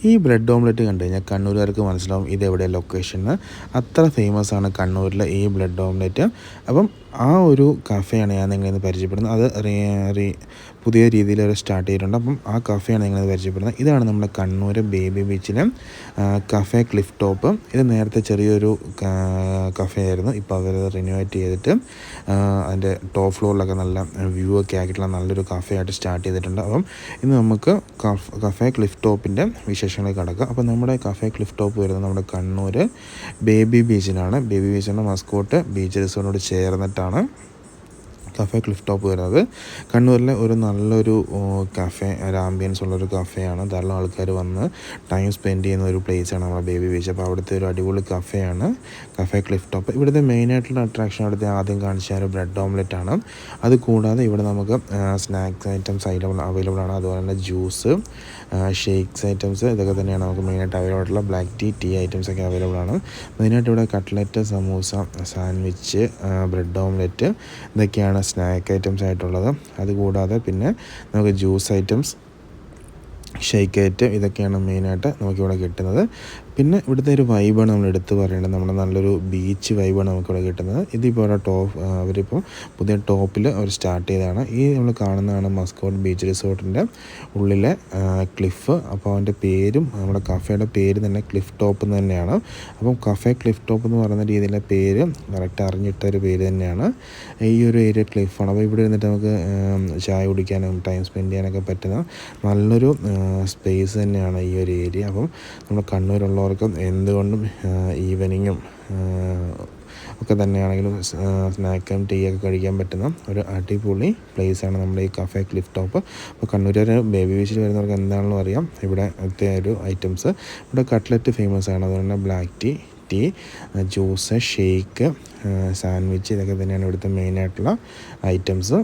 ഈ bread omelette കണ്ടു കഴിഞ്ഞാൽ കണ്ണൂരുകാർക്ക് മനസ്സിലാവും ഇതെവിടെയാണ് ലൊക്കേഷന്. അത്ര ഫേമസ് ആണ് കണ്ണൂരിലെ ഈ ബ്രെഡ് ഓംലെറ്റ്. അപ്പം ആ ഒരു കഫേയാണ് ഞാൻ നിങ്ങളിന്ന് പരിചയപ്പെടുന്നത്. അത് പുതിയ രീതിയിൽ അവർ സ്റ്റാർട്ട് ചെയ്തിട്ടുണ്ട്. അപ്പം ആ കഫേയാണ് നിങ്ങളിന്ന് പരിചയപ്പെടുന്നത്. ഇതാണ് നമ്മുടെ കണ്ണൂർ ബേബി ബീച്ചിലെ കഫേ ക്ലിഫ് ടോപ്പ്. ഇത് നേരത്തെ ചെറിയൊരു കഫേ ആയിരുന്നു. ഇപ്പോൾ അവർ റിനോവേറ്റ് ചെയ്തിട്ട് അതിൻ്റെ ടോപ്പ് ഫ്ലോറിലൊക്കെ നല്ല വ്യൂ ഒക്കെ ആക്കിയിട്ടുള്ള നല്ലൊരു കഫേ ആയിട്ട് സ്റ്റാർട്ട് ചെയ്തിട്ടുണ്ട്. അപ്പം ഇന്ന് നമുക്ക് കഫേ ക്ലിഫ് ടോപ്പിൻ്റെ വിശേഷങ്ങളിൽ കിടക്കാം. അപ്പോൾ നമ്മുടെ കഫേ ക്ലിഫ് ടോപ്പ് വരുന്നത് നമ്മുടെ കണ്ണൂർ ബേബി ബീച്ചിലാണ്. ബേബി ബീച്ചിൻ്റെ മസ്കോട്ട് ബീച്ച് റിസോർട്ടിനോട് ചേർന്നിട്ടാണ് കഫേ ക്ലിഫ് ടോപ്പ് വരുന്നത്. കണ്ണൂരിലെ ഒരു നല്ലൊരു കഫേ, ഒരു ആംബിയൻസ് ഉള്ളൊരു കഫേയാണ്. ധാരാളം ആൾക്കാർ വന്ന് ടൈം സ്പെൻഡ് ചെയ്യുന്ന ഒരു പ്ലേസാണ് നമ്മുടെ ബേബി ബീച്ച്. അപ്പോൾ അവിടുത്തെ ഒരു അടിപൊളി കഫേയാണ് കഫേ ക്ലിഫ് ടോപ്പ്. ഇവിടുത്തെ മെയിനായിട്ടുള്ള അട്രാക്ഷൻ അവിടുത്തെ ആദ്യം കാണിച്ച ഒരു ബ്രെഡ് ഓംലെറ്റ് ആണ്. അതുകൂടാതെ ഇവിടെ നമുക്ക് സ്നാക്സ് ഐറ്റംസ് അവൈലബിൾ ആണ്. അതുപോലെ തന്നെ ജ്യൂസ്, ഷേക്സ് ഐറ്റംസ് ഇതൊക്കെ തന്നെയാണ് നമുക്ക് മെയിനായിട്ട് അവൈലബിൾ ആയിട്ടുള്ള. ബ്ലാക്ക് ടീ ഐറ്റംസ് ഒക്കെ അവൈലബിൾ ആണ്. മെയിനായിട്ട് ഇവിടെ cutlet, samosa, sandwich, bread omelette ഇതൊക്കെയാണ് സ്നാക്ക് ഐറ്റംസ് ആയിട്ടുള്ളത്. അതുകൂടാതെ പിന്നെ നമുക്ക് ജ്യൂസ് ഐറ്റംസ്, ഷേക്ക് ഐറ്റം ഇതൊക്കെയാണ് മെയിനായിട്ട് നമുക്കിവിടെ കിട്ടുന്നത്. പിന്നെ ഇവിടുത്തെ ഒരു വൈബാണ് നമ്മൾ എടുത്ത് പറയേണ്ടത്. നമ്മുടെ നല്ലൊരു ബീച്ച് വൈബാണ് നമുക്കിവിടെ കിട്ടുന്നത്. ഇതിപ്പോൾ അവരിപ്പോൾ പുതിയ ടോപ്പിൽ അവർ സ്റ്റാർട്ട് ചെയ്തതാണ്. ഈ നമ്മൾ കാണുന്നതാണ് മസ്കോട്ട് ബീച്ച് റിസോർട്ടിൻ്റെ ഉള്ളിലെ ക്ലിഫ്. അപ്പോൾ അവൻ്റെ പേരും നമ്മുടെ കഫേയുടെ പേര് തന്നെ ക്ലിഫ് ടോപ്പ് എന്ന് തന്നെയാണ്. അപ്പം കഫേ ക്ലിഫ് ടോപ്പ് എന്ന് പറയുന്ന രീതിയിലെ പേര് കറക്റ്റ് അറിഞ്ഞിട്ട ഒരു പേര് തന്നെയാണ്. ഈ ഒരു ഏരിയ ക്ലിഫാണ്. അപ്പോൾ ഇവിടെ ഇരുന്നിട്ട് നമുക്ക് ചായ കുടിക്കാനും ടൈം സ്പെൻഡ് ചെയ്യാനൊക്കെ പറ്റുന്ന നല്ലൊരു സ്പേസ് തന്നെയാണ് ഈ ഒരു ഏരിയ. അപ്പം നമ്മൾ കണ്ണൂരുള്ളവർക്കും എന്തുകൊണ്ടും ഈവനിങ്ങും ഒക്കെ തന്നെയാണെങ്കിലും സ്നാക്കും ടീ ഒക്കെ കഴിക്കാൻ പറ്റുന്ന ഒരു അടിപൊളി പ്ലേസാണ് നമ്മുടെ ഈ കഫേ ക്ലിഫ് ടോപ്പ്. അപ്പോൾ കണ്ണൂർ ബേബി ബീച്ചിൽ വരുന്നവർക്ക് എന്താണെന്ന് അറിയാം ഇവിടുത്തെ ഒരു ഐറ്റംസ്. ഇവിടെ കട്ട്ലറ്റ് ഫേമസ് ആണ്. അതുപോലെ തന്നെ black tea, juice, shake, sandwich ഇതൊക്കെ തന്നെയാണ് ഇവിടുത്തെ മെയിനായിട്ടുള്ള ഐറ്റംസ്.